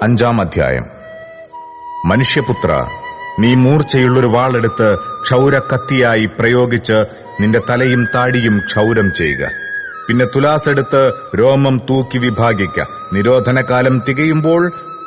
5-ാം അധ്യായം. മനുഷ്യപുത്ര, നീ മൂർച്ചയുള്ളൊരു വാളെടുത്ത് ക്ഷൗരക്കത്തിയായി പ്രയോഗിച്ച് നിന്റെ തലയും താടിയും ക്ഷൗരം ചെയ്യുക. പിന്നെ തുലാസെടുത്ത് രോമം തൂക്കി വിഭാഗിക്ക. നിരോധനകാലം തികയുമ്പോൾ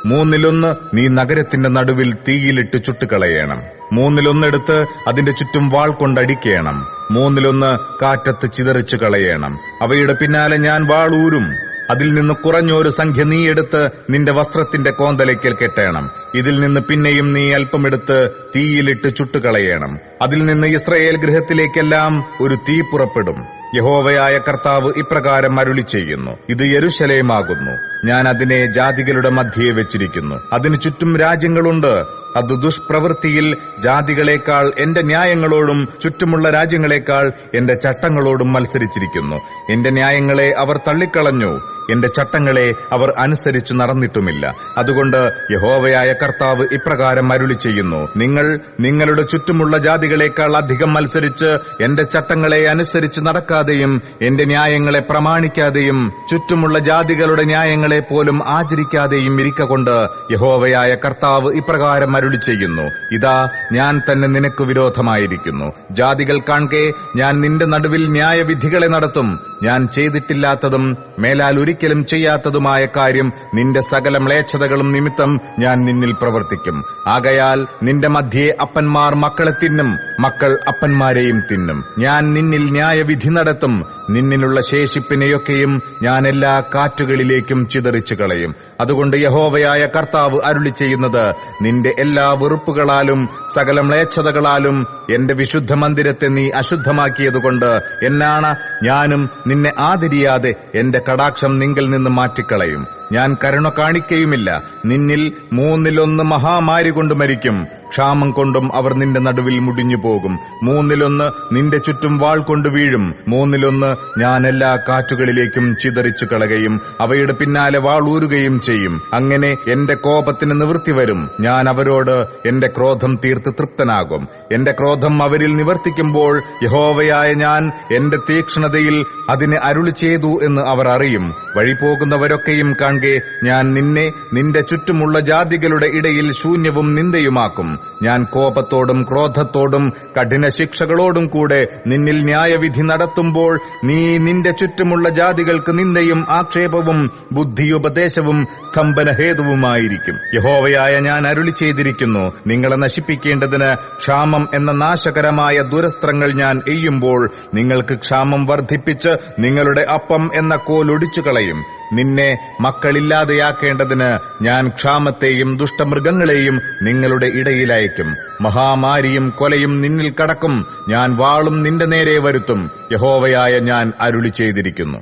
1/3 നീ നഗരത്തിന്റെ നടുവിൽ തീയിലിട്ട് ചുട്ടുകളയണം. 1/3 അതിന്റെ ചുറ്റും വാൾ കൊണ്ടടിക്കണം. 1/3 കാറ്റത്ത് ചിതറിച്ചു കളയണം. അവയുടെ പിന്നാലെ ഞാൻ വാളൂരും. അതിൽ നിന്ന് കുറഞ്ഞൊരു സംഖ്യ നീ എടുത്ത് നിന്റെ വസ്ത്രത്തിന്റെ കോന്തലയ്ക്കൽ കെട്ടണം. ഇതിൽ നിന്ന് പിന്നെയും നീ അല്പമെടുത്ത് തീയിലിട്ട് ചുട്ടുകളയണം. അതിൽ നിന്ന് ഇസ്രായേൽ ഗൃഹത്തിലേക്കെല്ലാം ഒരു തീ പുറപ്പെടും. യഹോവയായ കർത്താവ് ഇപ്രകാരം അരുളിച്ചെയ്യുന്നു: ഇത് യെരൂശലേമാകുന്നു. ഞാൻ അതിനെ ജാതികളുടെ മധ്യേ വെച്ചിരിക്കുന്നു. അതിനു ചുറ്റും രാജ്യങ്ങളുണ്ട്. അത് ദുഷ്പ്രവൃത്തിയിൽ ജാതികളെക്കാൾ എന്റെ ന്യായങ്ങളോടും ചുറ്റുമുള്ള രാജ്യങ്ങളെക്കാൾ എന്റെ ചട്ടങ്ങളോടും മത്സരിച്ചിരിക്കുന്നു. എന്റെ ന്യായങ്ങളെ അവർ തള്ളിക്കളഞ്ഞു, എന്റെ ചട്ടങ്ങളെ അവർ അനുസരിച്ചു നടന്നിട്ടുമില്ല. അതുകൊണ്ട് യഹോവയായ കർത്താവ് ഇപ്രകാരം അരുളിച്ചെയ്യുന്നു: നിങ്ങൾ നിങ്ങളുടെ ചുറ്റുമുള്ള ജാതികളെക്കാൾ അധികം മത്സരിച്ച് എന്റെ ചട്ടങ്ങളെ അനുസരിച്ച് നടക്കാതെയും എന്റെ ന്യായങ്ങളെ പ്രമാണിക്കാതെയും ചുറ്റുമുള്ള ജാതികളുടെ ന്യായങ്ങളെ പോലും ആചരിക്കാതെയും ഇരിക്കൊണ്ട് യഹോവയായ കർത്താവ് ഇപ്രകാരം അരുളിച്ചെയ്യുന്നു: ഇതാ, ഞാൻ തന്നെ നിനക്ക് വിരോധമായിരിക്കുന്നു. ജാതികൾ കാൺകെ ഞാൻ നിന്റെ നടുവിൽ ന്യായവിധികളെ നടത്തും. ഞാൻ ചെയ്തിട്ടില്ലാത്തതും മേലാൽ ഒരിക്കലും ചെയ്യാത്തതുമായ കാര്യം നിന്റെ സകല മ്ലേച്ഛതകളും നിമിത്തം ഞാൻ നിന്നിൽ പ്രവർത്തിക്കും. ആകയാൽ നിന്റെ മധ്യേ അപ്പന്മാർ മക്കളെ തിന്നും, മക്കൾ അപ്പന്മാരെയും തിന്നും. ഞാൻ നിന്നിൽ ന്യായവിധി നടത്തും. നിന്നിലുള്ള ശേഷിപ്പിനെയൊക്കെയും ഞാൻ എല്ലാ കാറ്റുകളിലേക്കും ചിതറിച്ചു കളയും. അതുകൊണ്ട് യഹോവയായ കർത്താവ് അരുളിച്ചെയ്യുന്നത്: നിന്റെ എല്ലാ വെറുപ്പുകളാലും സകല മ്ലേച്ഛതകളാലും എന്റെ വിശുദ്ധ മന്ദിരത്തെ നീ അശുദ്ധമാക്കിയതുകൊണ്ട് എന്നാണ് ഞാനും നിന്നെ ആദരിയാതെ എന്റെ കടാക്ഷം നിങ്കിൽ നിന്ന് മാറ്റിക്കളയും. ഞാൻ കരുണ കാണിക്കയുമില്ല. നിന്നിൽ 1/3 മഹാമാരി കൊണ്ട് മരിക്കും. ക്ഷാമം കൊണ്ടും അവർ നിന്റെ നടുവിൽ മുടിഞ്ഞു പോകും. 1/3 നിന്റെ ചുറ്റും വാൾ കൊണ്ട് വീഴും. 1/3 ഞാൻ എല്ലാ കാറ്റുകളിലേക്കും ചിതറിച്ചു കളയുകയും അവയുടെ പിന്നാലെ വാൾ ഊരുകയും ചെയ്യും. അങ്ങനെ എന്റെ കോപത്തിന് നിവൃത്തി വരും. ഞാൻ അവരോട് എന്റെ ക്രോധം തീർത്ത് തൃപ്തനാകും. എന്റെ ക്രോധം അവരിൽ നിവർത്തിക്കുമ്പോൾ യഹോവയായ ഞാൻ എന്റെ തീക്ഷ്ണതയിൽ അതിനെ അരുളി ചെയ്തു എന്ന് അവർ അറിയും. വഴിപോകുന്നവരൊക്കെയും കാൺകെ ഞാൻ നിന്നെ നിന്റെ ചുറ്റുമുള്ള ജാതികളുടെ ഇടയിൽ ശൂന്യവും നിന്ദയുമാക്കും. ഞാൻ കോപത്തോടും ക്രോധത്തോടും കഠിന ശിക്ഷകളോടും കൂടെ നിന്നിൽ ന്യായവിധി നടത്തുമ്പോൾ നീ നിന്റെ ചുറ്റുമുള്ള ജാതികൾക്ക് നിന്ദയും ആക്ഷേപവും ബുദ്ധിയുപദേശവും സ്തംഭനഹേതുവുമായിരിക്കും. യഹോവയായ ഞാൻ അരുളി ചെയ്തിരിക്കുന്നു: നിങ്ങളെ നശിപ്പിക്കേണ്ടതിന് ക്ഷാമം എന്ന നാശകരമായ ദുരസ്ത്രങ്ങൾ ഞാൻ എയ്യുമ്പോൾ നിങ്ങൾക്ക് ക്ഷാമം വർദ്ധിപ്പിച്ച് നിങ്ങളുടെ അപ്പം എന്ന കോൽ ഒടിച്ചു കളയും. നിന്നെ മക്കളില്ലാതെയാക്കേണ്ടതിന് ഞാൻ ക്ഷാമത്തെയും ദുഷ്ടമൃഗങ്ങളെയും നിങ്ങളുടെ ഇടയിലയക്കും. മഹാമാരിയും കൊലയും നിന്നിൽ കടക്കും. ഞാൻ വാളും നിന്റെ നേരെ വരുത്തും. യഹോവയായ ഞാൻ അരുളി ചെയ്തിരിക്കുന്നു.